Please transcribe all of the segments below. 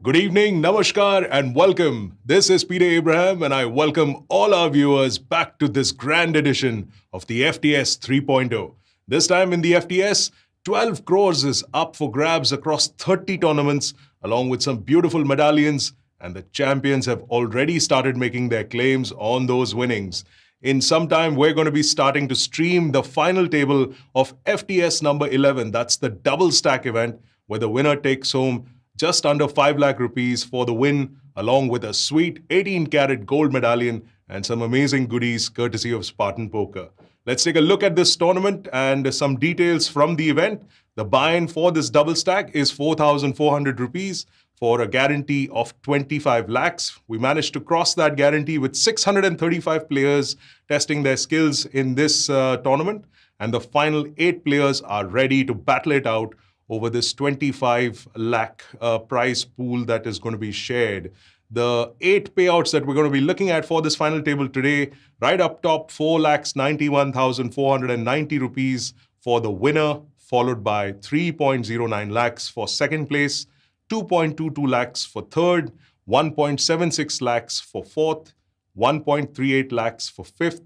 Good evening, namaskar, and welcome. This is Peter Abraham, and I welcome all our viewers back to this grand edition of the FTS 3.0. This time in the FTS, 12 crores is up for grabs across 30 tournaments, along with some beautiful medallions, and the champions have already started making their claims on those winnings. In some time, we're going to be starting to stream the final table of FTS number 11. That's the double stack event, where the winner takes home just under 5 lakh rupees for the win, along with a sweet 18-carat gold medallion and some amazing goodies courtesy of Spartan Poker. Let's take a look at this tournament and some details from the event. The buy-in for this double stack is 4,400 rupees for a guarantee of 25 lakhs. We managed to cross that guarantee with 635 players testing their skills in this tournament, and the final 8 players are ready to battle it out over this 25 lakh prize pool that is going to be shared. The 8 payouts that we're going to be looking at for this final table today, right up top, 4,91,490 rupees for the winner, followed by 3.09 lakhs for second place, 2.22 lakhs for third, 1.76 lakhs for fourth, 1.38 lakhs for fifth,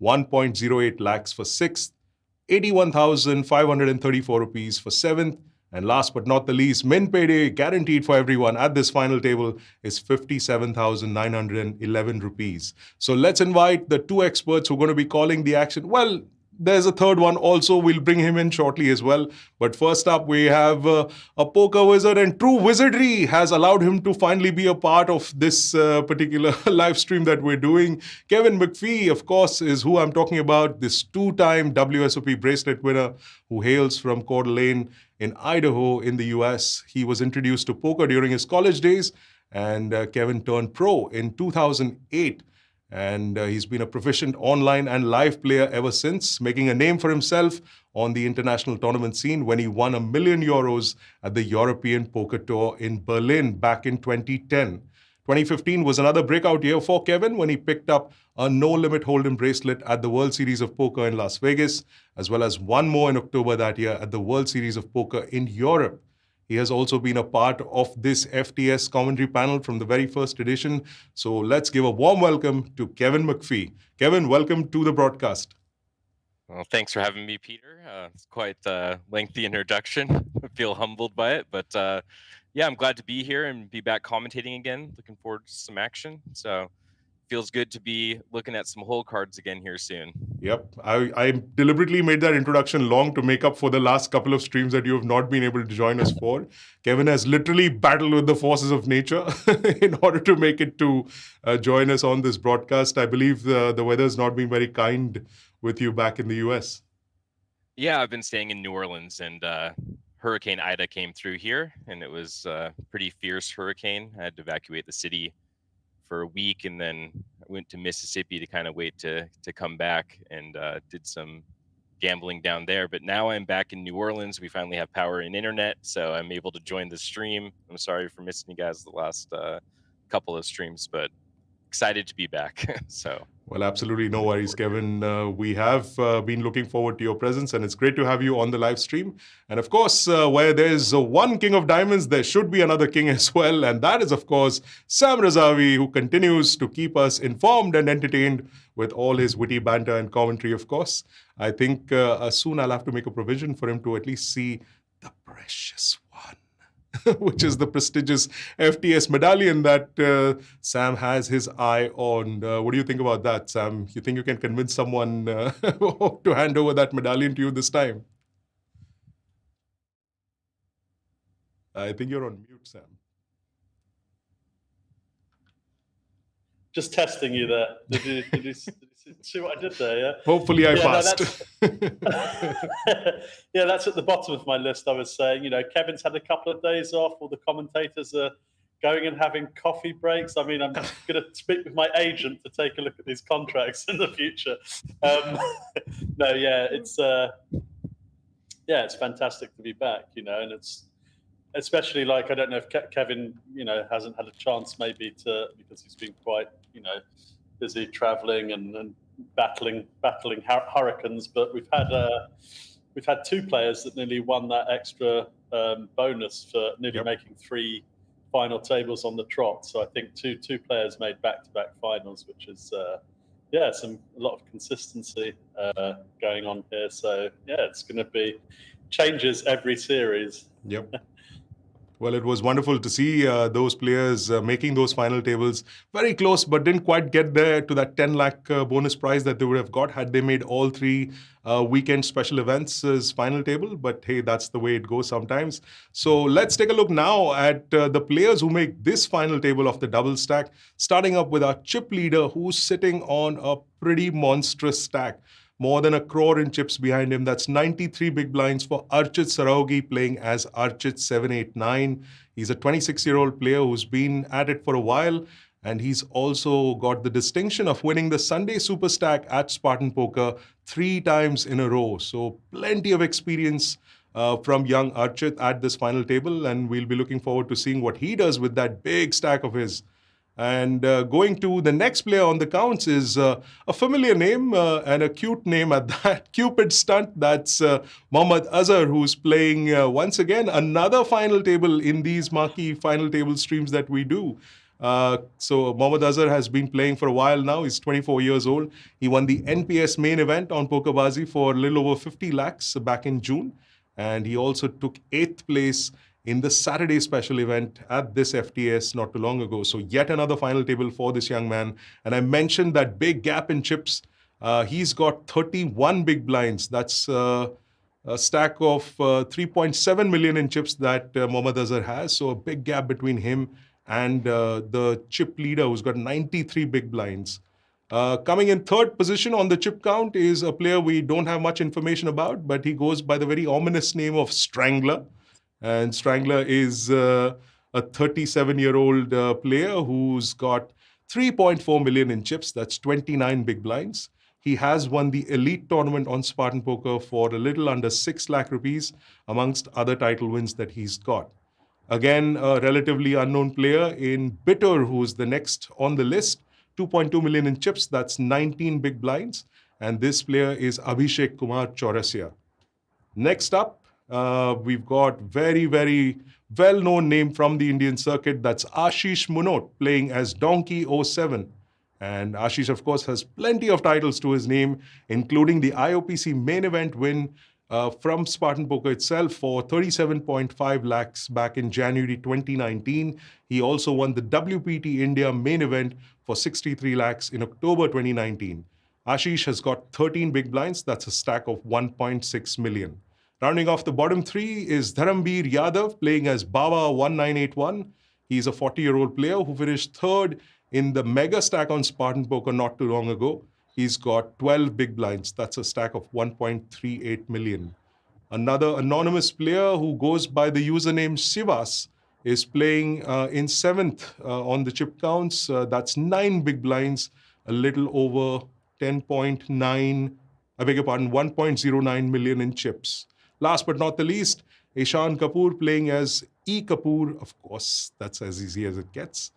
1.08 lakhs for sixth, 81,534 rupees for seventh, and last but not the least, min payday guaranteed for everyone at this final table is 57,911 rupees. So let's invite the 2 experts who are going to be calling the action. Well, there's a third one also. We'll bring him in shortly as well. But first up, we have a poker wizard, and true wizardry has allowed him to finally be a part of this particular live stream that we're doing. Kevin McPhee, of course, is who I'm talking about, this 2-time WSOP bracelet winner who hails from Coeur d'Alene in Idaho in the US. He was introduced to poker during his college days, and Kevin turned pro in 2008. And he's been a proficient online and live player ever since, making a name for himself on the international tournament scene when he won €1 million at the European Poker Tour in Berlin back in 2010. 2015 was another breakout year for Kevin when he picked up a no-limit hold'em bracelet at the World Series of Poker in Las Vegas, as well as one more in October that year at the World Series of Poker in Europe. He has also been a part of this FTS commentary panel from the very first edition. So let's give a warm welcome to Kevin McPhee. Kevin, welcome to the broadcast. Well, thanks for having me, Peter. It's quite a lengthy introduction. I feel humbled by it, but yeah, I'm glad to be here and be back commentating again. Looking forward to some action. So feels good to be looking at some hole cards again here soon. Yep. I deliberately made that introduction long to make up for the last couple of streams that you have not been able to join us for. Kevin has literally battled with the forces of nature in order to make it to join us on this broadcast. I believe the weather's not been very kind with you back in the US. Yeah, I've been staying in New Orleans, and Hurricane Ida came through here, and it was a pretty fierce hurricane. I had to evacuate the city for a week, and then I went to Mississippi to kind of wait to come back, and did some gambling down there. But now I'm back in New Orleans. We finally have power and internet, so I'm able to join the stream. I'm sorry for missing you guys the last couple of streams, but excited to be back. So. Well, absolutely no worries, Kevin. We have been looking forward to your presence, and it's great to have you on the live stream. And of course, where there's one king of diamonds, there should be another king as well. And that is, of course, Sam Razavi, who continues to keep us informed and entertained with all his witty banter and commentary, of course. I think soon I'll have to make a provision for him to at least see the precious one. Which is the prestigious FTS medallion that Sam has his eye on. What do you think about that, Sam? You think you can convince someone to hand over that medallion to you this time? I think you're on mute, Sam. Just testing you there. Did you see what I did there? Yeah. Hopefully, I passed. Yeah, that's at the bottom of my list. I was saying, Kevin's had a couple of days off. All the commentators are going and having coffee breaks. I mean, I'm going to speak with my agent to take a look at these contracts in the future. No, yeah, it's fantastic to be back. And it's. Especially I don't know if Kevin, hasn't had a chance maybe because he's been quite, busy traveling and battling hurricanes. But we've had 2 players that nearly won that extra bonus for nearly making 3 final tables on the trot. So I think two players made back-to-back finals, which is a lot of consistency going on here. So yeah, it's going to be changes every series. Yep. Well, it was wonderful to see those players making those final tables very close, but didn't quite get there to that 10 lakh bonus prize that they would have got had they made all three weekend special events as final table. But hey, that's the way it goes sometimes. So let's take a look now at the players who make this final table of the double stack, starting up with our chip leader, who's sitting on a pretty monstrous stack. More than 1 crore in chips behind him. That's 93 big blinds for Archit Saraogi, playing as Archit 789. He's a 26-year-old player who's been at it for a while, and he's also got the distinction of winning the Sunday Super Stack at Spartan Poker 3 times in a row. So plenty of experience from young Archit at this final table, and we'll be looking forward to seeing what he does with that big stack of his. And going to the next player on the counts is a familiar name and a cute name at that, Cupid Stunt. That's Mohammad Azhar, who's playing once again another final table in these marquee final table streams that we do. So Mohammad Azhar has been playing for a while now. He's 24 years old. He won the NPS main event on Pokerbazi for a little over 50 lakhs back in June. And he also took 8th place in the Saturday special event at this FTS not too long ago. So yet another final table for this young man. And I mentioned that big gap in chips. He's got 31 big blinds. That's a stack of 3.7 million in chips that Mohammad Azhar has. So a big gap between him and the chip leader, who's got 93 big blinds. Coming in 3rd position on the chip count is a player we don't have much information about, but he goes by the very ominous name of Strangler. And Strangler is a 37-year-old player who's got 3.4 million in chips. That's 29 big blinds. He has won the elite tournament on Spartan Poker for a little under 6 lakh rupees, amongst other title wins that he's got. Again, a relatively unknown player in Bitter, who's the next on the list. 2.2 million in chips. That's 19 big blinds. And this player is Abhishek Kumar Chaurasia. Next up, we've got very, very well-known name from the Indian circuit. That's Ashish Munot, playing as Donkey 07. And Ashish, of course, has plenty of titles to his name, including the IOPC main event win from Spartan Poker itself for 37.5 lakhs back in January 2019. He also won the WPT India main event for 63 lakhs in October 2019. Ashish has got 13 big blinds. That's a stack of 1.6 million. Rounding off the bottom 3 is Dharambir Yadav, playing as Baba 1981. He's a 40-year-old player who finished 3rd in the mega stack on Spartan Poker not too long ago. He's got 12 big blinds. That's a stack of 1.38 million. Another anonymous player who goes by the username Sivas is playing in 7th on the chip counts. That's 9 big blinds, a little over 10.9, I beg your pardon, 1.09 million in chips. Last but not the least, Eshan Kapoor, playing as Ekapoor. Of course, that's as easy as it gets.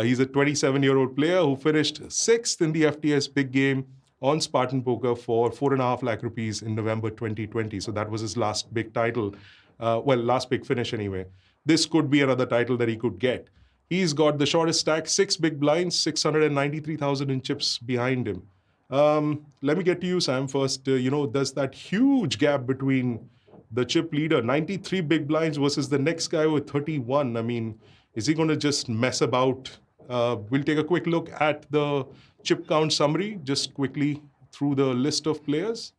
He's a 27-year-old player who finished 6th in the FTS big game on Spartan Poker for 4.5 lakh rupees in November 2020. So that was his last big title. Last big finish anyway. This could be another title that he could get. He's got the shortest stack, 6 big blinds, 693,000 in chips behind him. Let me get to you, Sam, first. There's that huge gap between the chip leader, 93 big blinds versus the next guy with 31. I mean, is he going to just mess about? We'll take a quick look at the chip count summary, just quickly through the list of players.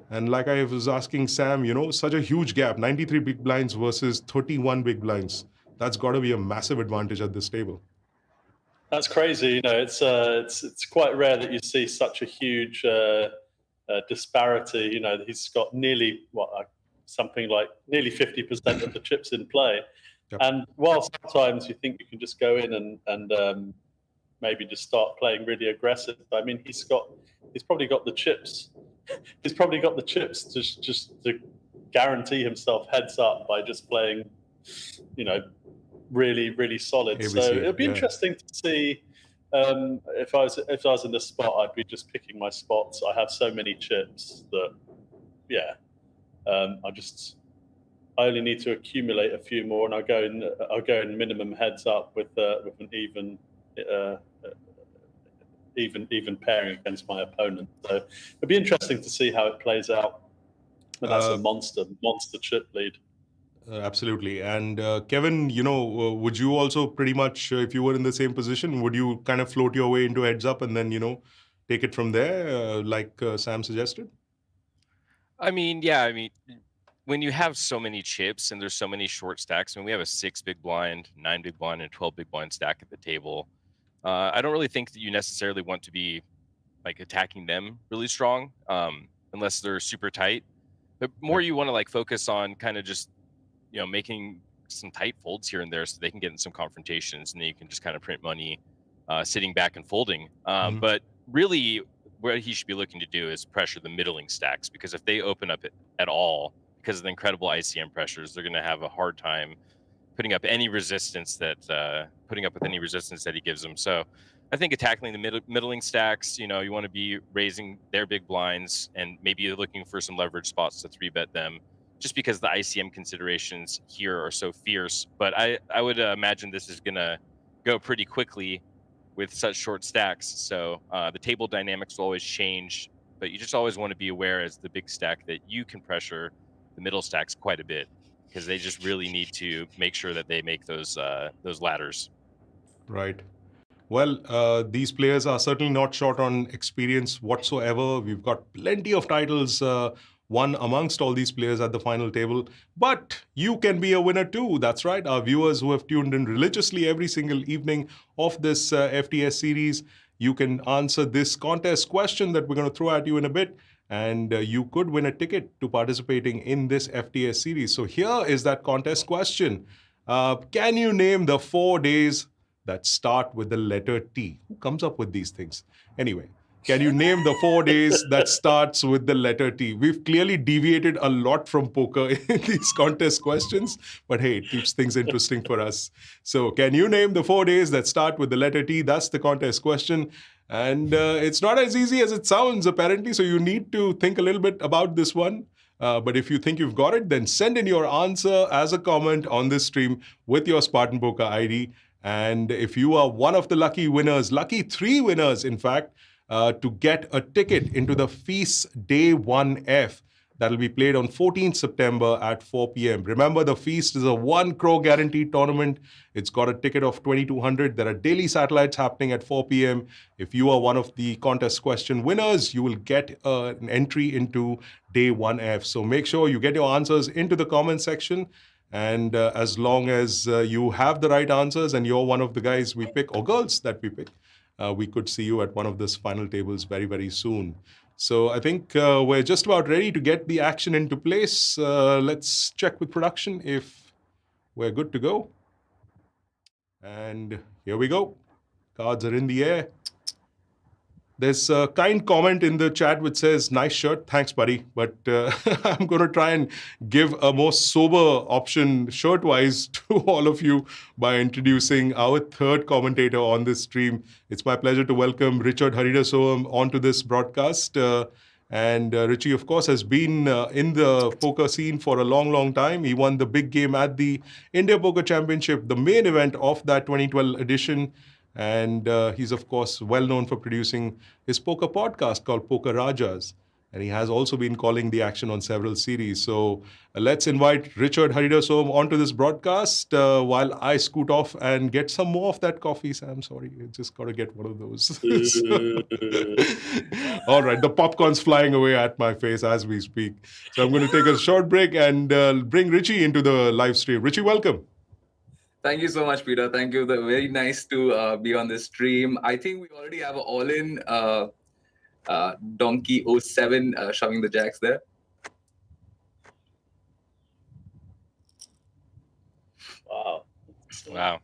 And like I was asking Sam, such a huge gap, 93 big blinds versus 31 big blinds. That's got to be a massive advantage at this table. That's crazy. It's quite rare that you see such a huge disparity. He's got nearly something like nearly 50% of the chips in play. Yep. And while sometimes you think you can just go in and maybe just start playing really aggressive, I mean, he's probably got the chips. He's probably got the chips to guarantee himself heads up by just playing, really, really solid. ABC, so it'll be interesting to see. If I was in this spot, I'd be just picking my spots. I have so many chips that, I only need to accumulate a few more, and I'll go in minimum heads up with an even pairing against my opponent. So it'll be interesting to see how it plays out. But that's a monster chip lead. Absolutely. And Kevin, would you also pretty much, if you were in the same position, would you kind of float your way into heads up and then, take it from there, like Sam suggested? I mean, yeah, I mean, when you have so many chips and there's so many short stacks, I mean, we have a 6 big blind, 9 big blind, and 12 big blind stack at the table. I don't really think that you necessarily want to be like attacking them really strong, unless they're super tight. But more you want to like focus on kind of just, making some tight folds here and there so they can get in some confrontations, and then you can just kind of print money, sitting back and folding. But really, what he should be looking to do is pressure the middling stacks, because if they open up at all, because of the incredible ICM pressures, they're going to have a hard time putting up any resistance that he gives them. So I think attacking the middling stacks, you want to be raising their big blinds, and maybe you're looking for some leverage spots to 3-bet them, just because the ICM considerations here are so fierce. But I would imagine this is going to go pretty quickly with such short stacks. So the table dynamics will always change, but you just always want to be aware as the big stack that you can pressure the middle stacks quite a bit, because they just really need to make sure that they make those ladders. Right. Well, these players are certainly not short on experience whatsoever. We've got plenty of titles won amongst all these players at the final table. But you can be a winner too. That's right. Our viewers who have tuned in religiously every single evening of this FTS series, you can answer this contest question that we're going to throw at you in a bit. And you could win a ticket to participating in this FTS series. So here is that contest question. Can you name the 4 days that start with the letter T? Who comes up with these things? Anyway, can you name the 4 days that starts with the letter T? We've clearly deviated a lot from poker in these contest questions, but hey, it keeps things interesting for us. So can you name the 4 days that start with the letter T? That's the contest question. And it's not as easy as it sounds, apparently, so you need to think a little bit about this one. But if you think you've got it, then send in your answer as a comment on this stream with your Spartan Poker ID. And if you are one of the lucky winners, lucky 3 winners, in fact, to get a ticket into the Feast Day 1F, that'll be played on 14th September at 4 p.m. Remember, the Feast is a 1 crore guaranteed tournament. It's got a ticket of 2,200. There are daily satellites happening at 4 p.m. If you are one of the contest question winners, you will get an entry into Day 1F. So make sure you get your answers into the comment section. And as long as you have the right answers and you're one of the guys we pick, or girls that we pick, we could see you at one of these final tables very, very soon. So I think we're just about ready to get the action into place. Let's check with production if we're good to go. And here we go. Cards are in the air. There's a kind comment in the chat which says, nice shirt, thanks buddy. But I'm going to try and give a more sober option shirt-wise to all of you by introducing our third commentator on this stream. It's my pleasure to welcome Richard Haridasoam onto this broadcast. And Richie, of course, has been in the poker scene for a long, long time. He won the big game at the India Poker Championship, the main event of that 2012 edition. And he's, of course, well known for producing his poker podcast called Poker Rajas. And he has also been calling the action on several series. So let's invite Richard Haridasoam onto this broadcast while I scoot off and get some more of that coffee. Sam, sorry, I just got to get one of those. All right, the popcorn's flying away at my face as we speak. So I'm going to take a short break and bring Richie into the live stream. Richie, welcome. Thank you so much, Peter. Thank you. Very nice to be on this stream. I think we already have an all-in Donkey 07 shoving the jacks there. Wow.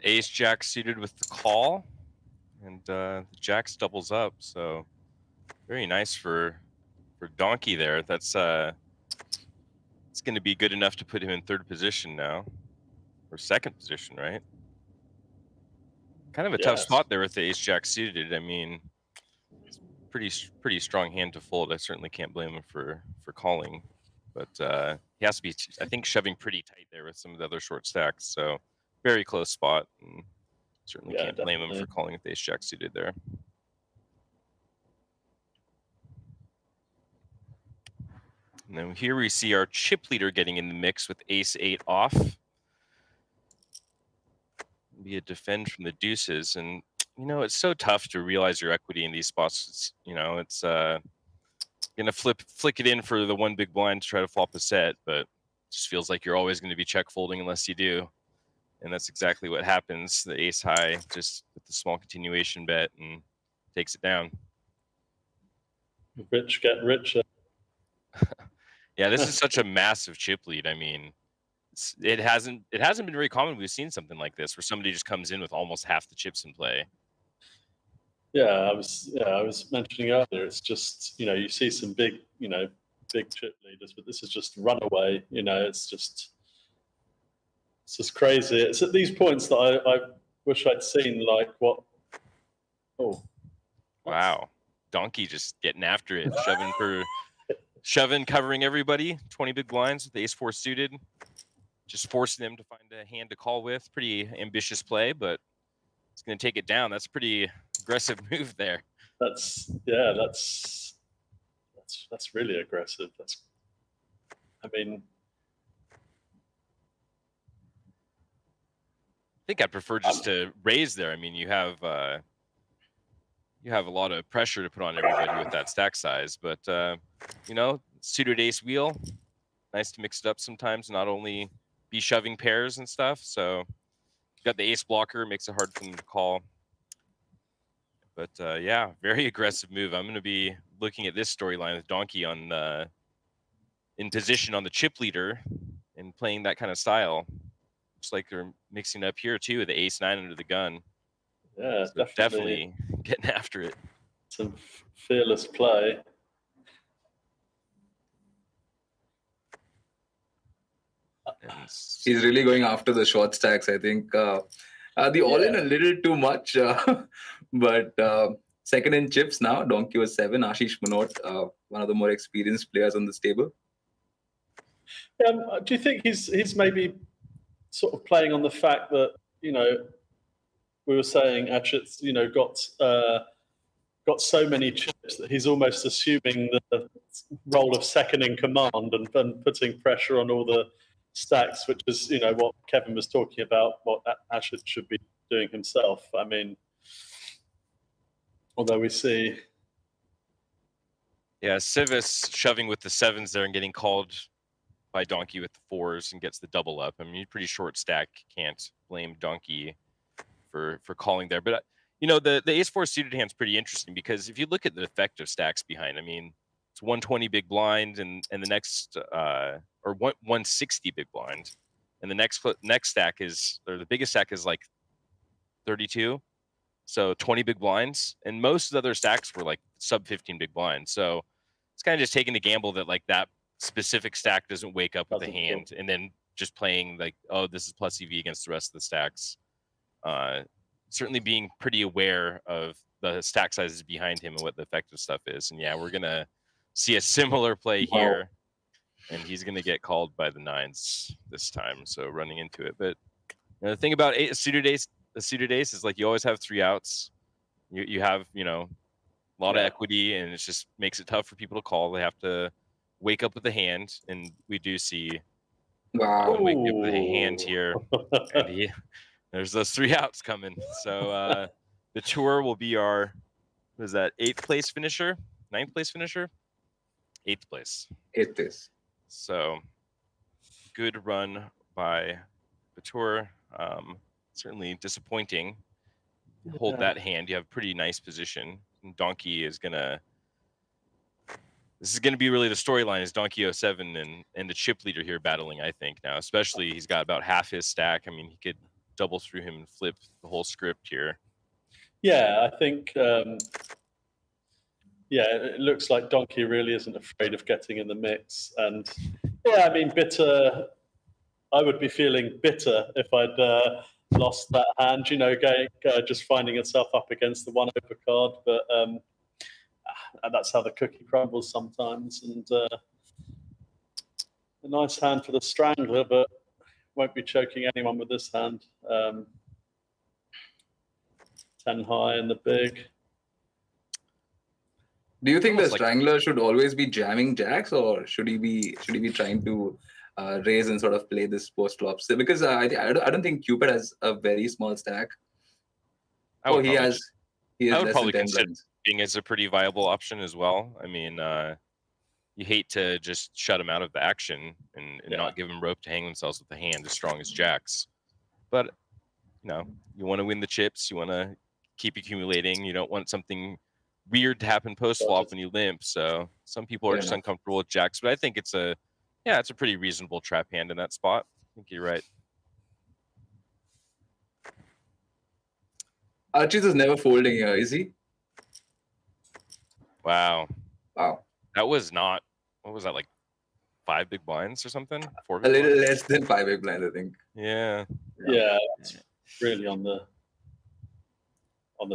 Ace Jack suited with the call, and the Jacks doubles up. So very nice for Donkey there. That's it's going to be good enough to put him in 3rd position now, or 2nd position, right? Kind of a tough spot there with the Ace Jack suited. I mean, it's pretty strong hand to fold. I certainly can't blame him for calling. But he has to be, I think, shoving pretty tight there with some of the other short stacks. So very close spot, and certainly can't blame him for calling with ace-jack suited there. And then here we see our chip leader getting in the mix with ace-8 off. Be a defend from the deuces, and you know, it's so tough to realize your equity in these spots. It's, you know, it's gonna flick it in for the one big blind to try to flop a set, but it just feels like you're always going to be check folding unless you do, and that's exactly what happens. The ace high just with the small continuation bet and takes it down. Rich get richer. Yeah, this is such a massive chip lead. I mean, it hasn't been very common. We've seen something like this where somebody just comes in with almost half the chips in play. Yeah, I was mentioning earlier. It's just, you know, you see some big chip leaders, but this is just runaway. You know, it's just crazy. It's at these points that I wish I'd seen, like, what. Oh, wow! Donkey just getting after it, shoving, covering everybody. 20 big blinds with the ace-4 suited. Just forcing them to find a hand to call with. Pretty ambitious play, but it's going to take it down. That's a pretty aggressive move there. That's really aggressive. I think I'd prefer just to raise there. I mean, you have a lot of pressure to put on everybody with that stack size, but you know, suited ace wheel, nice to mix it up sometimes. Not only be shoving pairs and stuff. So you got the ace blocker, makes it hard for them to call. But yeah, very aggressive move. I'm going to be looking at this storyline with Donkey on in position on the chip leader and playing that kind of style. Looks like they're mixing up here too with the ace-9 under the gun. Yeah, so definitely getting after it. Some fearless play. He's really going after the short stacks. I think the all-in a little too much, but second in chips now. Donkey was 7. Ashish Munot, one of the more experienced players on this table. Do you think he's maybe sort of playing on the fact that, you know, we were saying Archit's, you know, got so many chips that he's almost assuming the role of second in command and putting pressure on all the stacks, which is, you know, what Kevin was talking about, what Archit should be doing himself. I mean, although we see, yeah, Civis shoving with the 7s there and getting called by Donkey with the 4s and gets the double up. I mean, pretty short stack. Can't blame Donkey for calling there. But you know, the ace-4 suited hand's pretty interesting because if you look at the effective stacks behind, I mean, it's 120 big blind and the next or 160 big blind, and the next stack is, or the biggest stack is like 32, so 20 big blinds, and most of the other stacks were like sub 15 big blinds. So it's kind of just taking the gamble that like that specific stack doesn't wake up with a hand, and then just playing like, oh, this is plus EV against the rest of the stacks. Certainly being pretty aware of the stack sizes behind him and what the effective stuff is. And yeah, we're gonna see a similar play here. And he's going to get called by the 9s this time. So running into it. But you know, the thing about the suited ace is like you always have 3 outs. You have, you know, a lot of equity, and it just makes it tough for people to call. They have to wake up with a hand, and we do see waking up with a hand here. And there's those 3 outs coming. So the tour will be our, what is that, 8th place finisher? 9th place finisher? 8th place. 8th place. So good run by Kapoor. Certainly disappointing. Hold that hand. You have pretty nice position. And Donkey is gonna. This is gonna be really the storyline. Is Donkey 07 and the chip leader here battling? I think now, especially he's got about half his stack. I mean, he could double through him and flip the whole script here. Yeah, I think. Yeah, it looks like Donkey really isn't afraid of getting in the mix. And yeah, I mean, bitter. I would be feeling bitter if I'd lost that hand, you know, just finding itself up against the 1-over card. But and that's how the cookie crumbles sometimes. And A nice hand for the Strangler, but won't be choking anyone with this hand. 10 high in the big. Do you think the Almost like- Strangler should always be jamming jacks, or should he be trying to raise and sort of play this post flops? Because I don't think Cupid has a very small stack. I would He probably has I would less than probably 10 consider blinds. being as a pretty viable option as well. I mean, you hate to just shut them out of the action and not give them rope to hang themselves with a hand as strong as jacks. But you know, you want to win the chips. You want to keep accumulating. You don't want something weird to happen post flop when you limp. So some people are just uncomfortable with jacks, but I think it's a pretty reasonable trap hand in that spot. I think you're right. Archit is never folding here, is he? Wow. Wow. That was not, what was that, like 5 big blinds or something? 4 A big little blinds? less than 5 big blinds, I think. Yeah. Yeah, it's really on the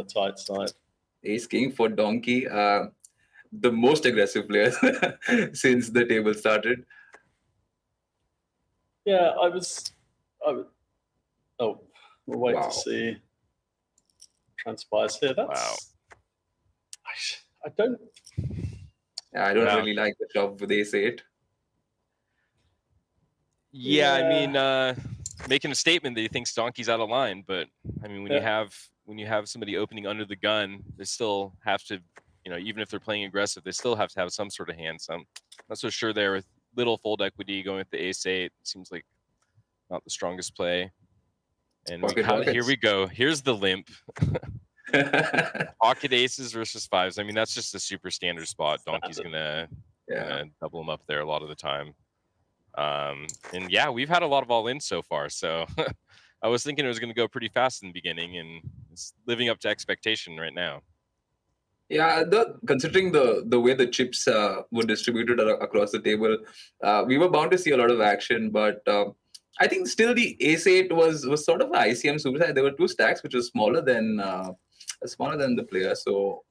tight side. Ace King for Donkey, the most aggressive player since the table started. Yeah, we'll wait Wow. to see transpires here. That's Wow. I don't. Yeah, I don't Yeah. really like the shove with Ace 8. Yeah, I Yeah. mean, making a statement that he thinks Donkey's out of line, but I mean, when you have somebody opening under the gun, they still have to, you know, even if they're playing aggressive, they still have to have some sort of hand. So I'm not so sure there with little fold equity going with the Ace 8. Seems like not the strongest play. And here we go. Here's the limp. Pocket aces versus 5s. I mean, that's just a super standard spot. Donkey's gonna double them up there a lot of the time. And yeah, we've had a lot of all in so far. So I was thinking it was going to go pretty fast in the beginning, and it's living up to expectation right now. Yeah, considering the way the chips were distributed across the table, we were bound to see a lot of action. But I think still the Ace 8 was sort of an ICM superside. There were 2 stacks which was smaller than the player. So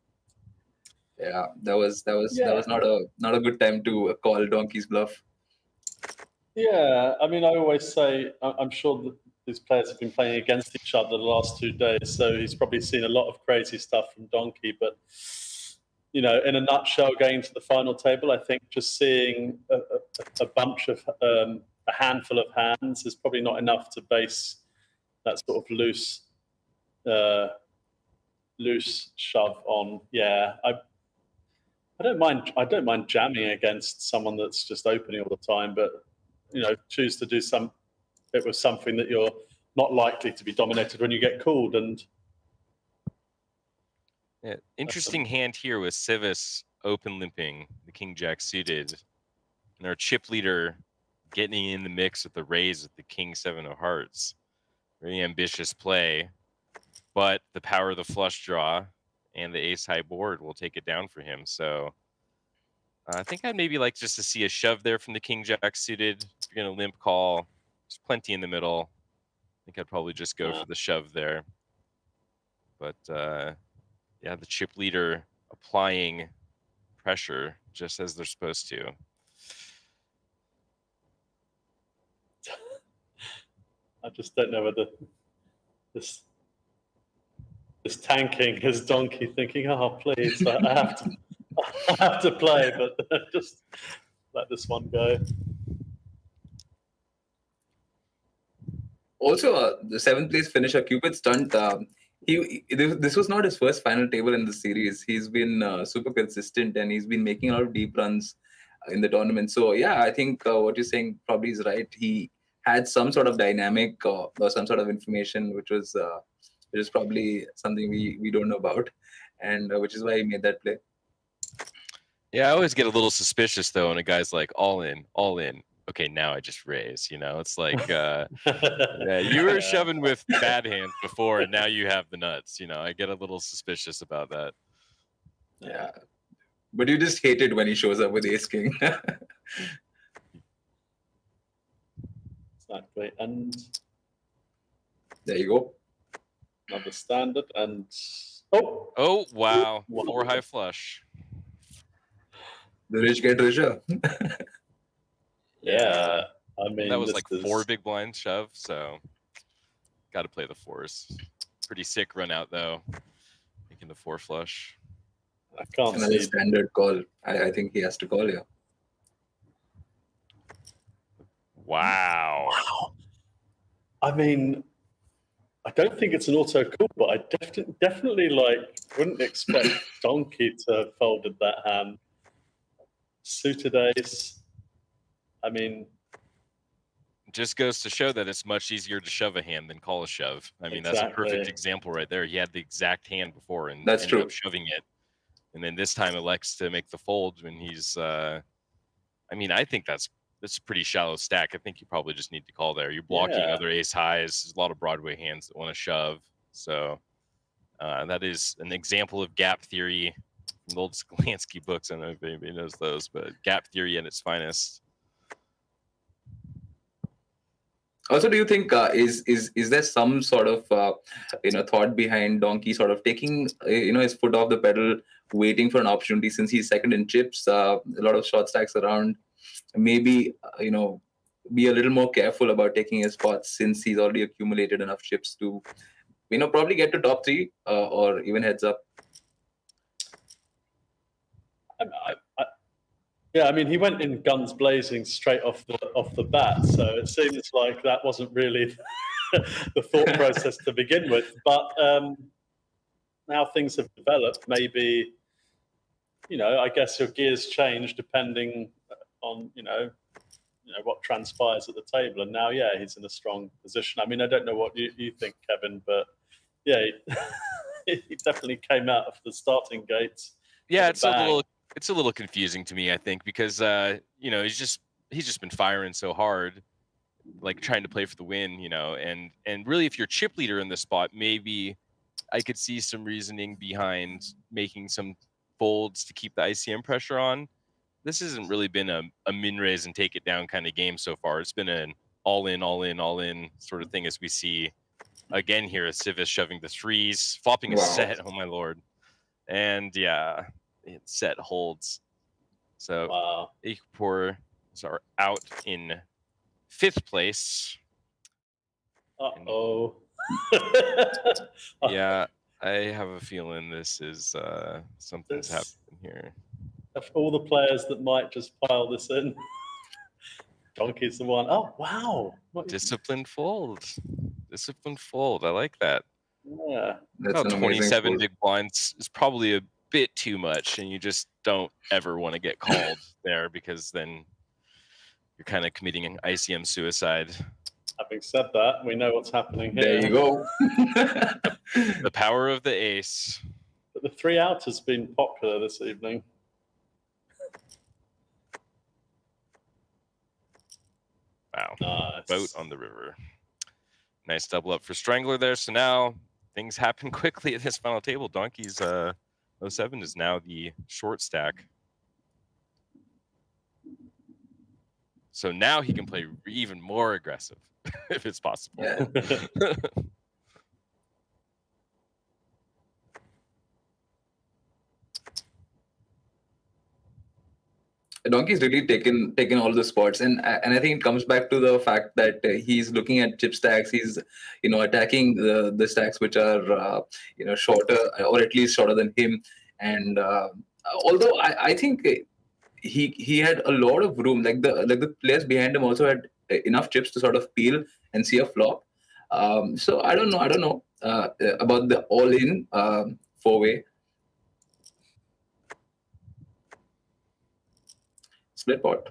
yeah, that was not a good time to call Donkey's bluff. Yeah, I mean, I always say I'm sure that these players have been playing against each other the last 2 days, so he's probably seen a lot of crazy stuff from Donkey. But you know, in a nutshell, going to the final table, I think just seeing a bunch of a handful of hands is probably not enough to base that sort of loose shove on. Yeah, I don't mind jamming against someone that's just opening all the time, but you know, choose to do it with something that you're not likely to be dominated when you get called. And yeah, interesting hand here with Civis open limping the King Jack suited, and our chip leader getting in the mix with the raise with the King 7 of Hearts. Very ambitious play, but the power of the flush draw and the ace high board will take it down for him. So I think I'd maybe like just to see a shove there from the King Jack suited. If you're going to limp call, there's plenty in the middle. I think I'd probably just go for the shove there. But yeah, the chip leader applying pressure just as they're supposed to. I just don't know whether this tanking is Donkey thinking, oh, please, I have to play, but just let this one go. Also, the 7th place finisher, Cupid Stunt, this was not his first final table in the series. He's been super consistent, and he's been making a lot of deep runs in the tournament. So yeah, I think what you're saying probably is right. He had some sort of dynamic or some sort of information, which was probably something we don't know about, and which is why he made that play. Yeah, I always get a little suspicious though when a guy's like all in. Okay, now I just raise. You know, it's like yeah, you were shoving with bad hands before, and now you have the nuts. You know, I get a little suspicious about that. Yeah, but you just hate it when he shows up with Ace King. Exactly, and there you go. Another standard, and oh wow, 4 high flush. The rich get richer. Yeah, I mean, that was this like is 4 big blind shove, so got to play the 4s. Pretty sick run out though, making the 4 flush. I can't Another see. standard call. I think he has to call here. Wow. Wow. I mean, I don't think it's an auto call, but I definitely like wouldn't expect Donkey to have folded that hand. Suited ace. I mean, Just goes to show that it's much easier to shove a hand than call a shove. I mean, that's a perfect Exactly. example right there. He had the exact hand before and That's ended true. up shoving it. And then this time elects to make the fold when he's I mean, I think that's a pretty shallow stack. I think you probably just need to call there. You're blocking Yeah. other ace highs. There's a lot of Broadway hands that want to shove. So that is an example of gap theory from the old Skolansky books. I don't know if anybody knows those, but gap theory at its finest. Also, do you think is there some sort of thought behind Donkey sort of taking his foot off the pedal, waiting for an opportunity since he's second in chips, a lot of short stacks around, maybe be a little more careful about taking his spots since he's already accumulated enough chips to probably get to top 3 or even heads up. Yeah, I mean, he went in guns blazing straight off the bat, so it seems like that wasn't really the thought process to begin with. But now things have developed. Maybe, I guess your gears change depending on what transpires at the table. And now, yeah, he's in a strong position. I mean, I don't know what you think, Kevin, but yeah, he definitely came out of the starting gates. Yeah, it's a little confusing to me, I think, because he's just been firing so hard, like trying to play for the win, and really if you're chip leader in this spot, maybe I could see some reasoning behind making some folds to keep the ICM pressure on. This hasn't really been a min raise and take it down kind of game so far. It's been an all in sort of thing, as we see again here as Civis shoving the 3s, flopping a set. Oh my lord. And yeah, set holds. So wow. Ekapoor are out in 5th place. Uh-oh. Yeah, I have a feeling this is something's happening here. Of all the players that might just pile this in, Donkey's the one. Oh, wow. Disciplined fold. Disciplined fold. I like that. Yeah. That's About an 27 fold. big blinds is probably a bit too much, and you just don't ever want to get called there because then you're kind of committing an ICM suicide. Having said that, we know what's happening here. There you go. The power of the ace. But the 3 out has been popular this evening. Wow. Nice. Boat on the river. Nice double up for Strangler there. So now things happen quickly at this final table. Donkey's 07 is now the short stack. So now he can play even more aggressive if it's possible. Yeah. Donkey's really taken all the spots, and I think it comes back to the fact that he's looking at chip stacks. He's attacking the stacks which are shorter, or at least shorter than him. And although I think he had a lot of room, like the players behind him also had enough chips to sort of peel and see a flop. So I don't know about the all-in 4-way. Split pot.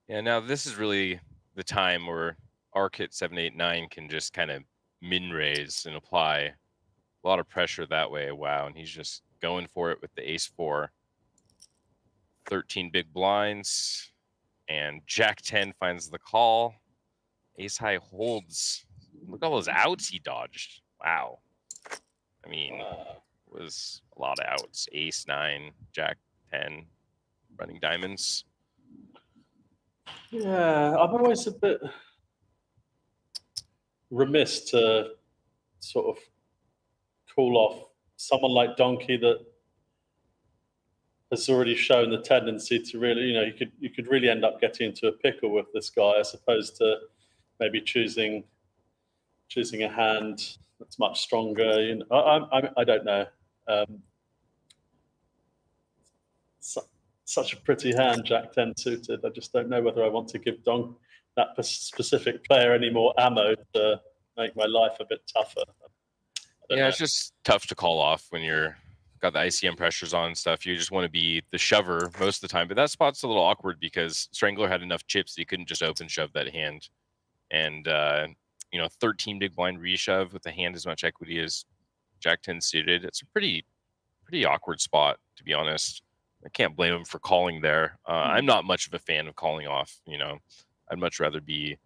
Yeah, now this is really the time where Archit 789 can just kind of min raise and apply a lot of pressure that way. Wow, and he's just going for it with the ace 4. 13 big blinds, and Jack 10 finds the call. Ace high holds. Look at all those outs he dodged. Wow. I mean, it was a lot of outs. Ace 9, Jack 10, running diamonds. Yeah, I'm always a bit remiss to sort of call off someone like Donkey that has already shown the tendency to really, you could really end up getting into a pickle with this guy, as opposed to maybe choosing a hand that's much stronger. I don't know. Such a pretty hand, Jack 10 suited. I just don't know whether I want to give that specific player any more ammo to make my life a bit tougher. Yeah, it's just tough to call off when you're got the ICM pressures on and stuff. You just want to be the shover most of the time. But that spot's a little awkward because Strangler had enough chips that he couldn't just open shove that hand. And 13 big blind reshove with a hand as much equity as Jack 10 suited. It's a pretty awkward spot, to be honest. I can't blame him for calling there. I'm not much of a fan of calling off. I'd much rather be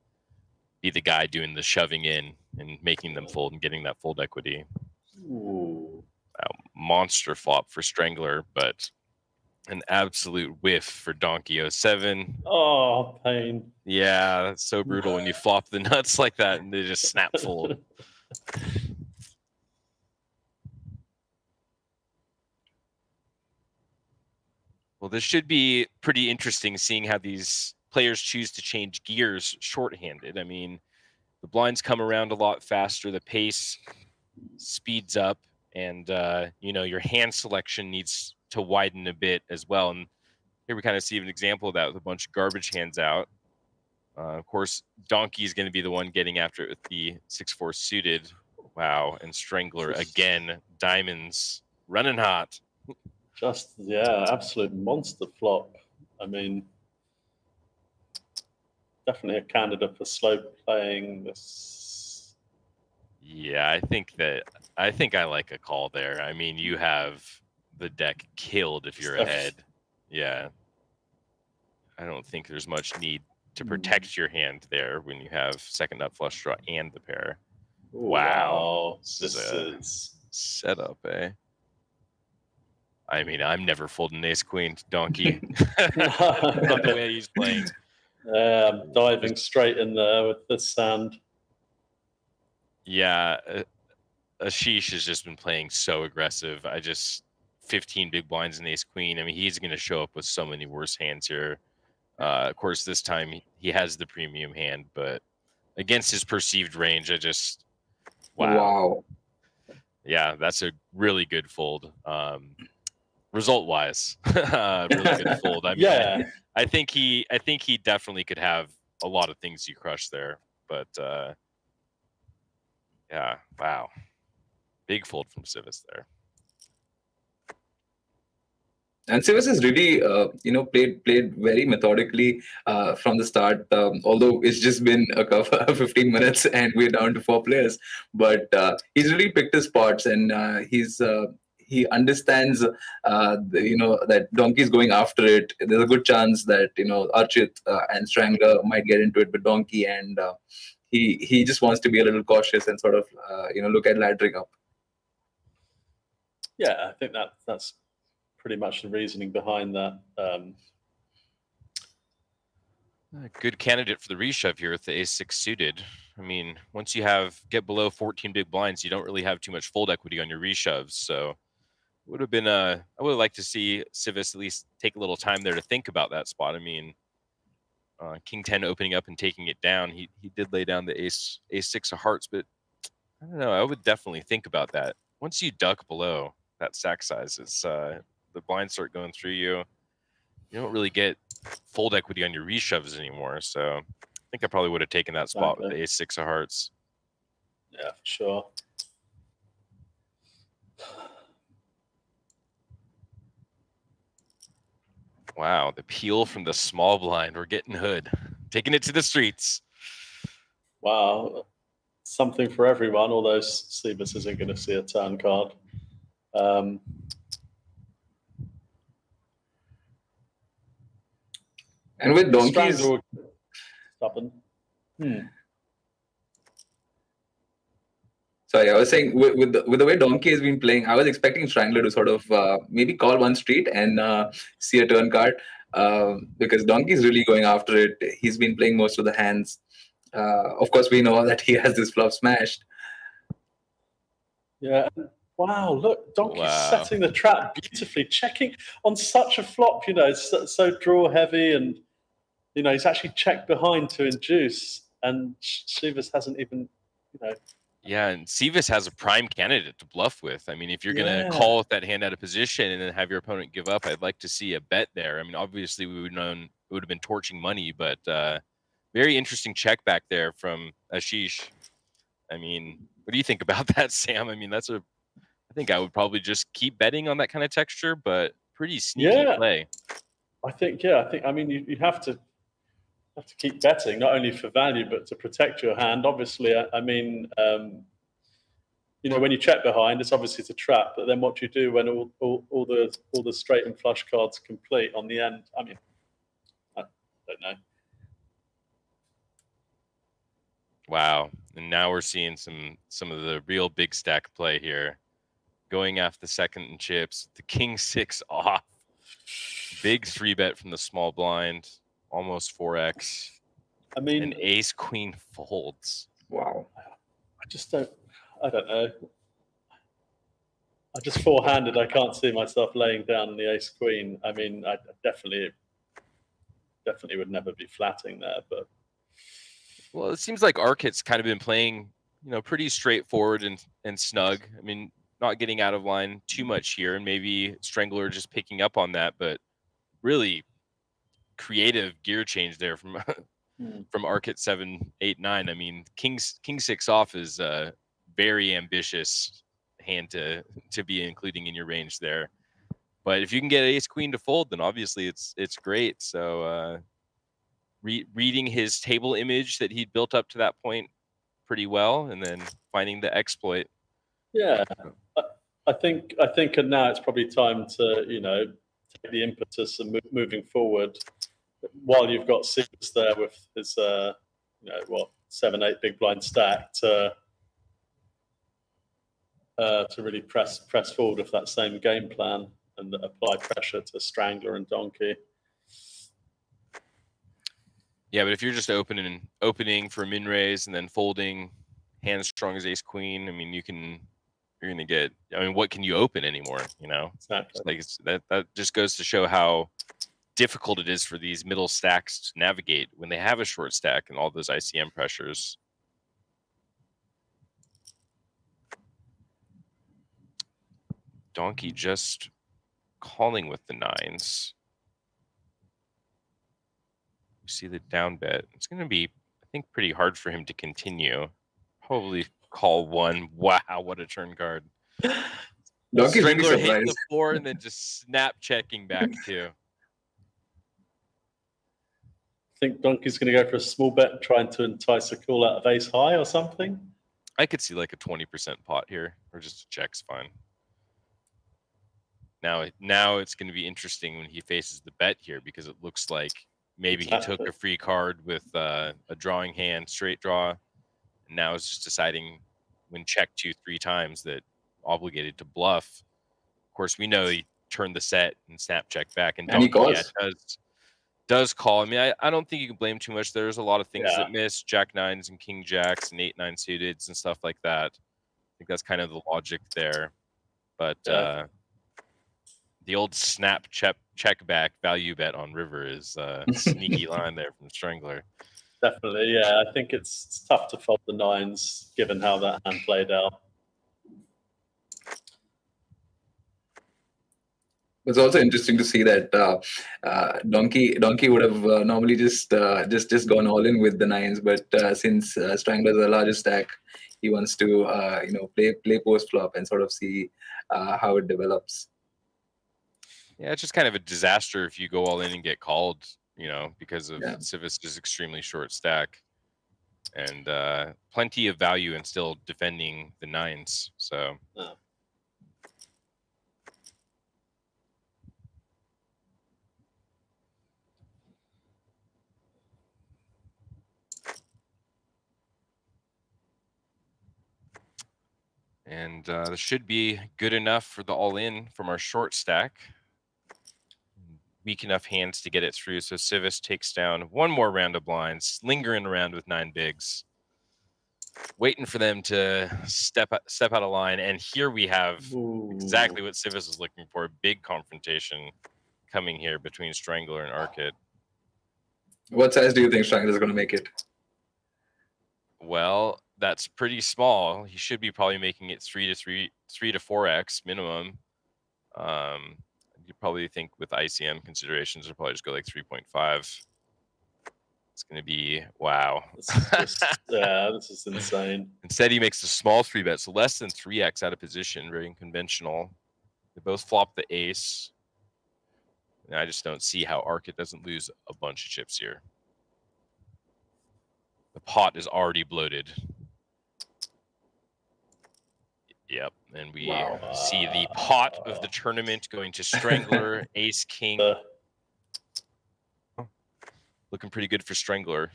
the guy doing the shoving in and making them fold and getting that fold equity. Ooh. Monster flop for Strangler, but an absolute whiff for Donkey 07. Oh, pain. Yeah, that's so brutal when you flop the nuts like that and they just snap fold. Well, this should be pretty interesting seeing how these players choose to change gears shorthanded. I mean, the blinds come around a lot faster, the pace speeds up, and your hand selection needs to widen a bit as well. And here we kind of see an example of that with a bunch of garbage hands out. Of course, Donkey is going to be the one getting after it with the 6-4 suited. Wow, and Strangler again, diamonds running hot. Absolute monster flop. I mean, definitely a candidate for slow playing this. Yeah, I think I like a call there. I mean, you have the deck killed if you're ahead. Yeah. I don't think there's much need to protect your hand there when you have second nut flush draw and the pair. Wow. This is setup, eh? I mean, I'm never folding ace queen to Donkey. Not the way he's playing. I'm diving straight in there with this hand. Yeah, Ashish has just been playing so aggressive. 15 big blinds and ace queen. I mean, he's going to show up with so many worse hands here. Of course, this time he has the premium hand, but against his perceived range, wow. Yeah, that's a really good fold. Result-wise, really good fold. I mean, yeah. I think he definitely could have a lot of things you crush there, but yeah, wow, big fold from Civis there. And Civis has really, played very methodically from the start. Although it's just been 15 minutes and we're down to 4 players, but he's really picked his spots, and he understands, that Donkey's going after it. There's a good chance that Archit and Strangler might get into it with Donkey, and he just wants to be a little cautious and sort of look at laddering up. Yeah, I think that's pretty much the reasoning behind that. A good candidate for the reshove here with the ace-6 suited. I mean, once you get below 14 big blinds, you don't really have too much fold equity on your reshoves. So I would have liked to see Civis at least take a little time there to think about that spot. I mean, King 10 opening up and taking it down. He did lay down the ace-6 of hearts, but I don't know. I would definitely think about that. Once you duck below that stack size, it's the blinds start going through you. You don't really get fold equity on your reshoves anymore. So I think I probably would have taken that spot with the ace-6 of hearts. Yeah, for sure. Wow, the peel from the small blind. We're getting hood, taking it to the streets. Wow, something for everyone. Although Civis isn't going to see a turn card. And with Donkey's stubborn. Sorry, I was saying with the way Donkey has been playing, I was expecting Strangler to sort of maybe call one street and see a turn card, because Donkey's really going after it. He's been playing most of the hands. Of course, we know that he has this flop smashed. Yeah. Wow, look, Donkey's Wow. setting the trap beautifully, checking on such a flop, you know, so draw heavy, and, you know, he's actually checked behind to induce, and Shivas hasn't even, you know. Yeah, and Sivas has a prime candidate to bluff with. I mean, if you're going to Yeah. call with that hand out of position and then have your opponent give up, I'd like to see a bet there. I mean, obviously we would known it would have been torching money, but very interesting check back there from Ashish. I mean, what do you think about that, Sam? I mean, I think I would probably just keep betting on that kind of texture, but pretty sneaky play. I mean, you have to keep betting, not only for value but to protect your hand. Obviously, I mean, you know, when you check behind, it's obviously a trap. But then what do you do when all the straight and flush cards complete on the end? I mean, I don't know. Wow, and now we're seeing some of the real big stack play here. Going after the second and chips, the king 6 off. Big 3-bet from the small blind, almost 4x. I mean, and ace queen folds. Wow. I don't know. I just four-handed. I can't see myself laying down the ace queen. I mean, I definitely would never be flatting there, but. Well, it seems like Archit's kind of been playing, you know, pretty straightforward and snug. I mean, not getting out of line too much here, and maybe Strangler just picking up on that, but really creative gear change there from from Archit 7, 8, 9. I mean, king 6 off is a very ambitious hand to be including in your range there. But if you can get ace queen to fold, then obviously it's great. So reading his table image that he'd built up to that point pretty well, and then finding the exploit. Yeah, I think now it's probably time to, you know, take the impetus and moving forward. While you've got Sivas there with his, you know, what, 7, 8 big blind stack to really press forward with that same game plan and apply pressure to Strangler and Donkey. Yeah, but if you're just opening for a min raise and then folding hand strong as ace queen, I mean, you're gonna get. I mean, what can you open anymore? You know, Exactly. That just goes to show how difficult it is for these middle stacks to navigate when they have a short stack and all those ICM pressures. Donkey just calling with the 9s. You see the down bet. It's going to be, I think, pretty hard for him to continue. Probably call 1. Wow, what a turn card. Strangler hitting the 4 and then just snap checking back too. I think Donkey's going to go for a small bet, trying to entice a call out of ace high or something. I could see like a 20% pot here, or just a check's fine. Now it's going to be interesting when he faces the bet here, because it looks like maybe he took a free card with a drawing hand, straight draw, and now is just deciding when checked 2-3 times that obligated to bluff. Of course, we know he turned the set and snap check back, and Donkey does call. I mean, I don't think you can blame too much. There's a lot of things that miss, jack 9s and king jacks and 8-9 suiteds and stuff like that. I think that's kind of the logic there. But the old snap check back value bet on river is a sneaky line there from Strangler. Definitely, yeah. I think it's tough to fold the 9s given how that hand played out. It's also interesting to see that Donkey would have normally just gone all in with the 9s, but since Strangler is the largest stack, he wants to you know, play post flop and sort of see how it develops. Yeah, it's just kind of a disaster if you go all in and get called, you know, because of Sivas' extremely short stack, and plenty of value in still defending the 9s. So. And this should be good enough for the all-in from our short stack. weak enough hands to get it through. So Civis takes down one more round of blinds, lingering around with 9 bigs, waiting for them to step out of line. And here we have exactly what Civis is looking for: big confrontation coming here between Strangler and Archit. What size do you think Strangler is going to make it? Well, that's pretty small. He should be probably making it 3 to 4x minimum. You probably think with ICM considerations, they'll probably just go like 3.5. It's going to be wow. This is insane. Instead, he makes a small 3-bet, so less than 3x out of position, very unconventional. They both flop the ace. And I just don't see how Archit doesn't lose a bunch of chips here. The pot is already bloated. Yep, and we see the pot of the tournament going to Strangler, Ace King. Looking pretty good for Strangler.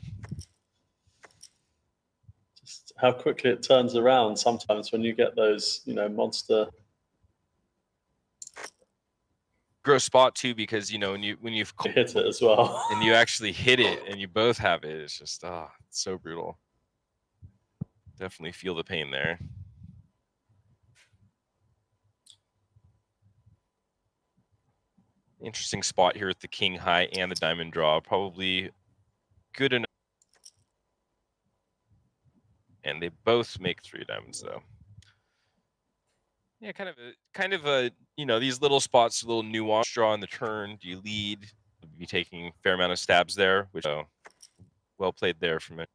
Just how quickly it turns around sometimes when you get those, monster. Gross spot too, because when you hit it as well, and you actually hit it, and you both have it. It's just it's so brutal. Definitely feel the pain there. Interesting spot here with the king high and the diamond draw. Probably good enough. And they both make 3 diamonds though. Yeah, kind of a these little spots, a little nuance. Draw on the turn. Do you lead? You'll be taking a fair amount of stabs there, which well played there from it.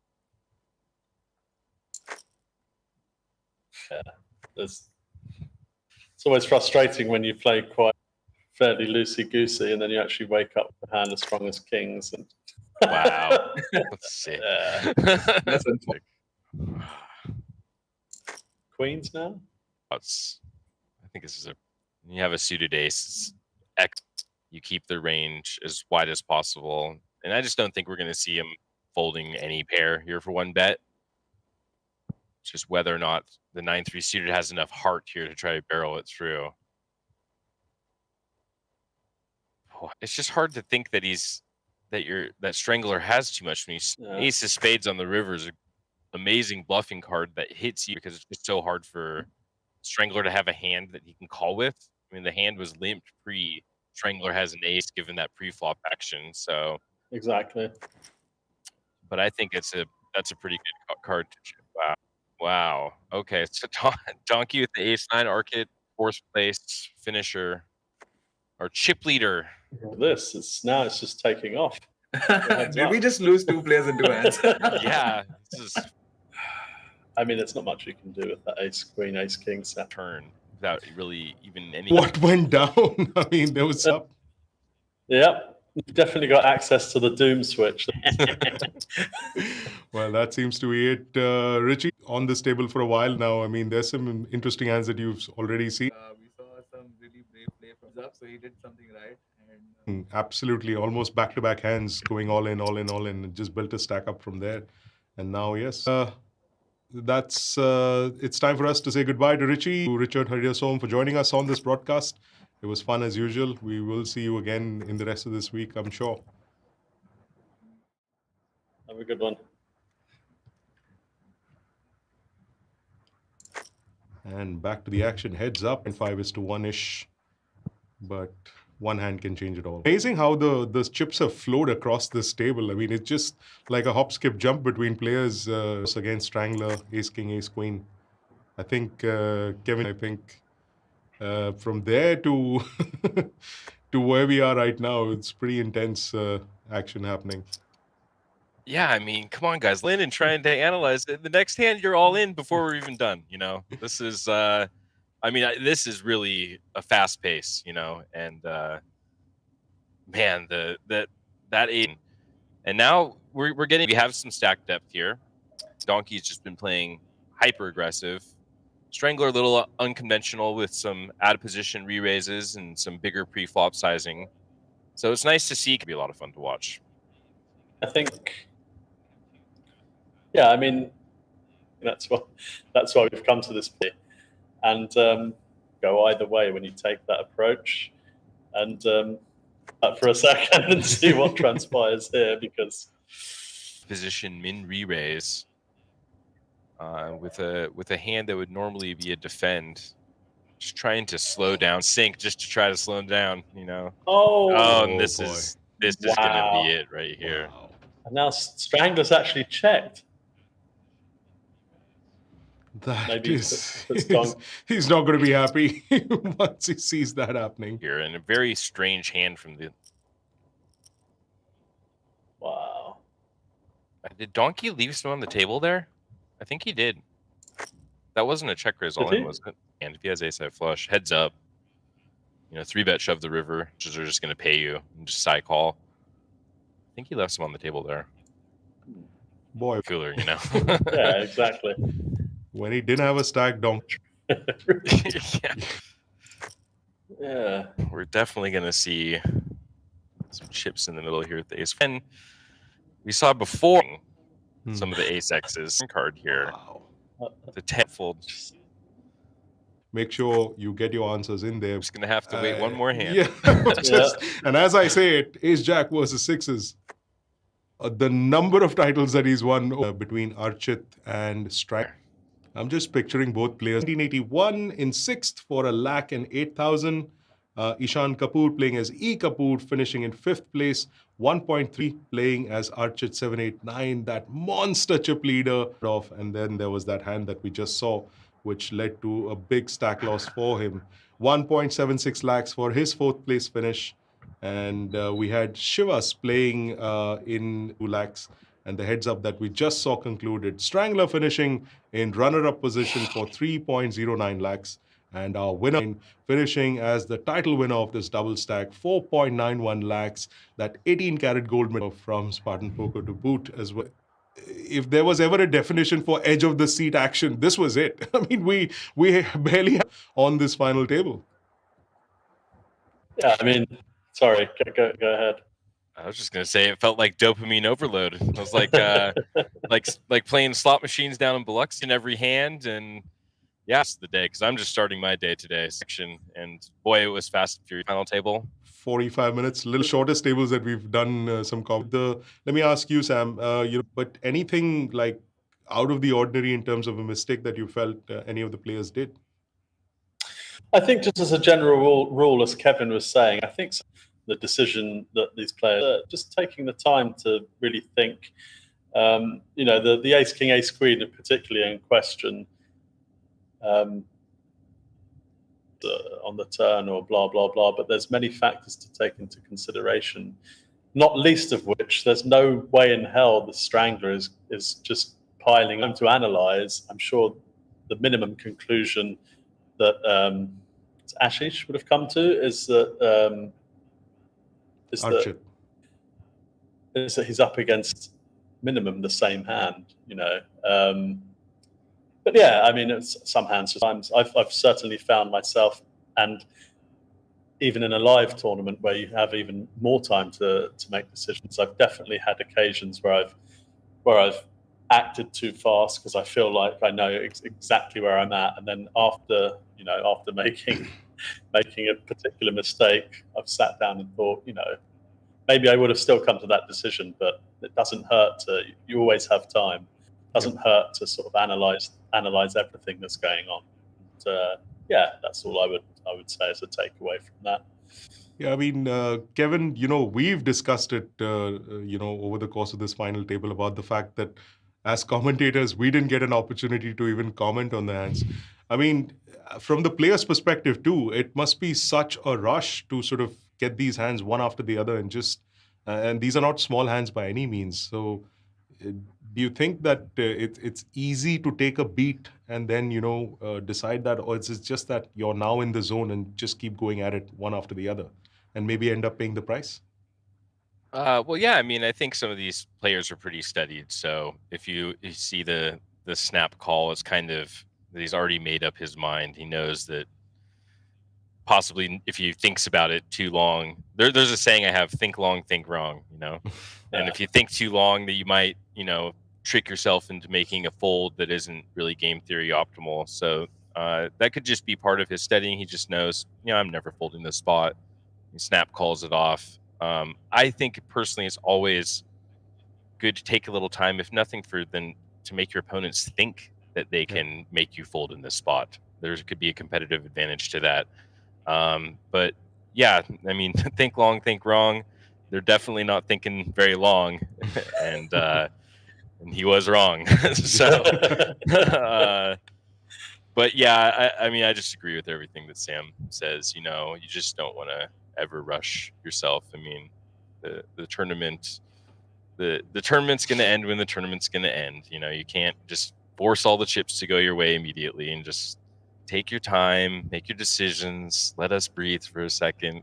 Yeah, it's always frustrating when you play quite fairly loosey-goosey, and then you actually wake up with a hand as strong as kings. And wow, let's see. That's queens now. I think this is you have a suited ace. You keep the range as wide as possible, and I just don't think we're going to see him folding any pair here for 1 bet. It's just whether or not the 9-3 suited has enough heart here to try to barrel it through. It's just hard to think that that Strangler has too much. When he's ace of spades on the river is an amazing bluffing card that hits you, because it's just so hard for Strangler to have a hand that he can call with. I mean, the hand was limped pre Strangler has an ace given that pre-flop action. So exactly. But I think that's a pretty good card to chip. Wow. Okay, so Donkey with the ace-9, Archit, 4th place finisher, our chip leader. It's just taking off. Did we just lose 2 players in 2 hands? Yeah, this is. I mean, it's not much you can do with that ace queen, ace king set turn without really even any. What went down? I mean, there was up. Yep, you've definitely got access to the doom switch. Well, that seems to be it. Richie, on this table for a while now. I mean, there's some interesting hands that you've already seen. We saw some really brave play from Zap, so he did something right. And absolutely, almost back-to-back hands going all in, and just built a stack up from there. And now, yes, that's it's time for us to say goodbye to Richie, to Richard Haridasom for joining us on this broadcast. It was fun as usual. We will see you again in the rest of this week, I'm sure. Have a good one. And back to the action. Heads up, and 5-1-ish. But one hand can change it all. Amazing how the chips have flowed across this table. I mean, it's just like a hop, skip, jump between players against Strangler, ace, king, ace, queen. I think, Kevin, from there to to where we are right now, it's pretty intense action happening. Yeah, I mean, come on, guys. Lynn and trying to analyze it. The next hand, you're all in before we're even done. This is, this is really a fast pace, and man, that eight, and now we have some stack depth here. Donkey's just been playing hyper aggressive. Strangler a little unconventional with some out of position re-raises and some bigger pre-flop sizing. So it's nice to see. It could be a lot of fun to watch. I think, yeah, I mean, that's why we've come to this play, and go either way when you take that approach. And for a second and see what transpires here, because Position min re-raise with a hand that would normally be a defend, just trying to slow down, sink just to try to slow him down, you know. oh, And this boy. is gonna Wow. be it right here. Wow. and now Strangler's actually checked. That Maybe is, it's gone. he's not going to be happy once he sees that happening. Here, and a very strange hand from the. Wow. Did Donkey leave some on the table there? I think he did. That wasn't a check raise all in, was it? And if he has ace high flush, heads up. You know, 3-bet shove the river, which are just going to pay you and just side call. I think he left some on the table there. Boy, Cooler, you know. Yeah, exactly. when he didn't have a stack donkey. Yeah. Yeah. We're definitely going to see some chips in the middle here with the ace. And we saw before some of the ace X's card here. Wow. The tenfold. Make sure you get your answers in there. Just going to have to wait one more hand. Yeah. And as I say it, ace jack versus sixes. The number of titles that he's won between Archit and Strangler. I'm just picturing both players. 1981 in 6th for 1,08,000. Eshan Kapoor playing as Ekapoor, finishing in 5th place. 1.3 playing as Archit 789, that monster chip leader off. And then there was that hand that we just saw, which led to a big stack loss for him. 1.76 lakhs for his 4th place finish. And we had Shivas playing in 2 lakhs. And the heads up that we just saw concluded. Strangler finishing in runner-up position for 3.09 lakhs. And our winner finishing as the title winner of this double stack, 4.91 lakhs. That 18-karat gold medal from Spartan Poker to boot as well. If there was ever a definition for edge of the seat action, this was it. I mean, we barely have on this final table. Yeah, I mean, sorry, go ahead. I was just gonna say it felt like dopamine overload. It was like like playing slot machines down in Biloxi in every hand, and yeah, it's the day because I'm just starting my day today section, and boy, it was fast and furious. Final table, 45 minutes, little shortest tables that we've done some. Let me ask you, Sam. But anything like out of the ordinary in terms of a mistake that you felt any of the players did? I think just as a general rule, as Kevin was saying, I think the decision that these players are just taking the time to really think. The ace king, ace queen, particularly in question on the turn or blah blah blah. But there's many factors to take into consideration, not least of which there's no way in hell the Strangler is just piling on to analyze. I'm sure the minimum conclusion that Ashish would have come to is that he's up against minimum the same hand, but yeah, I mean, it's some hands. Sometimes I've certainly found myself, and even in a live tournament where you have even more time to make decisions, I've definitely had occasions where I've acted too fast because I feel like I know exactly where I'm at, and then after making a particular mistake, I've sat down and thought, maybe I would have still come to that decision, but it doesn't hurt to. You always have time. It doesn't hurt to sort of analyze everything that's going on. And, yeah, that's all I would say as a takeaway from that. Yeah, I mean, Kevin, we've discussed it, over the course of this final table about the fact that as commentators, we didn't get an opportunity to even comment on the hands. I mean, from the player's perspective too, it must be such a rush to sort of get these hands one after the other and just, and these are not small hands by any means. So do you think that it's easy to take a beat and then, decide that, or it's just that you're now in the zone and just keep going at it one after the other and maybe end up paying the price? Well, yeah, I mean, I think some of these players are pretty studied. So if you see the snap call, it's kind of that he's already made up his mind. He knows that possibly if he thinks about it too long, there's a saying I have: think long, think wrong. And if you think too long, that you might trick yourself into making a fold that isn't really game theory optimal. So that could just be part of his studying. He just knows, I'm never folding this spot. Snap calls it off. I think personally it's always good to take a little time, if nothing for then to make your opponents think that they can make you fold in this spot. There could be a competitive advantage to that. But yeah, I mean, think long, think wrong. They're definitely not thinking very long, and he was wrong. So, but yeah, I mean, I just agree with everything that Sam says. You know, you just don't want to ever rush yourself. I mean, the tournament, the tournament's going to end when the tournament's going to end. You know, you can't just force all the chips to go your way immediately, and just take your time, make your decisions, let us breathe for a second.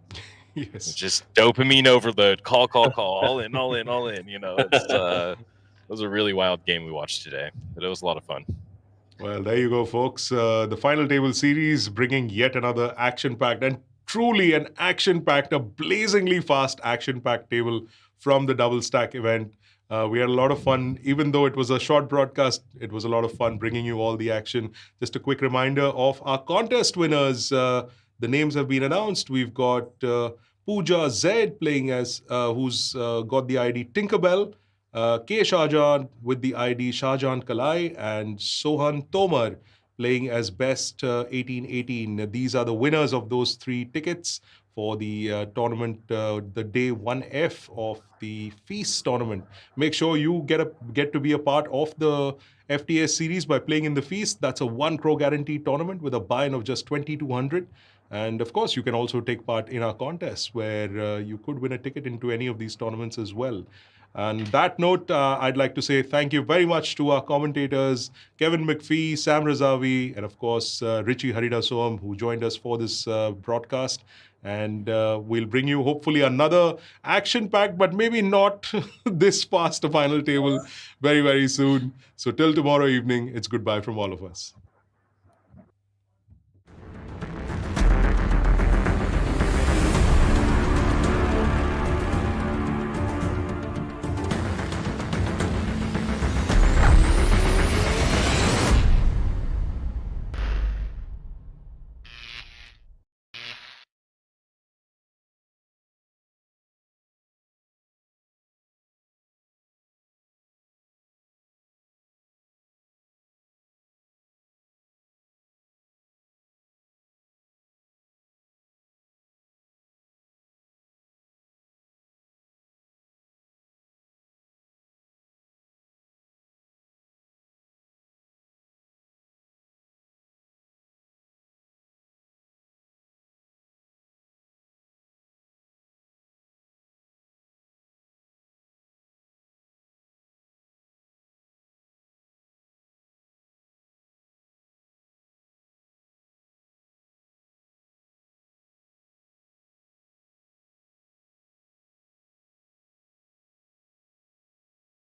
Yes. Just dopamine overload, call, all in, all in, all in. You know, it was a really wild game we watched today, but it was a lot of fun. Well, there you go, folks. The final table series bringing yet another action-packed and truly an action-packed, a blazingly fast action-packed table from the double stack event. We had a lot of fun. Even though it was a short broadcast, it was a lot of fun bringing you all the action. Just a quick reminder of our contest winners. The names have been announced. We've got Pooja Z playing as, who's got the ID Tinkerbell. K. Shahjahan with the ID Shahjahan Kalai, and Sohan Tomar playing as Best 1818. These are the winners of those 3 tickets for the tournament, the day 1F of the Feast tournament. Make sure you get to be a part of the FTS series by playing in the Feast. That's a 1 crore guaranteed tournament with a buy-in of just 2,200. And of course, you can also take part in our contests where you could win a ticket into any of these tournaments as well. And that note, I'd like to say thank you very much to our commentators, Kevin McPhee, Sam Razavi, and of course, Richie Haridasoam, who joined us for this broadcast. And we'll bring you hopefully another action-packed, but maybe not this fast a final table very, very soon. So till tomorrow evening, it's goodbye from all of us.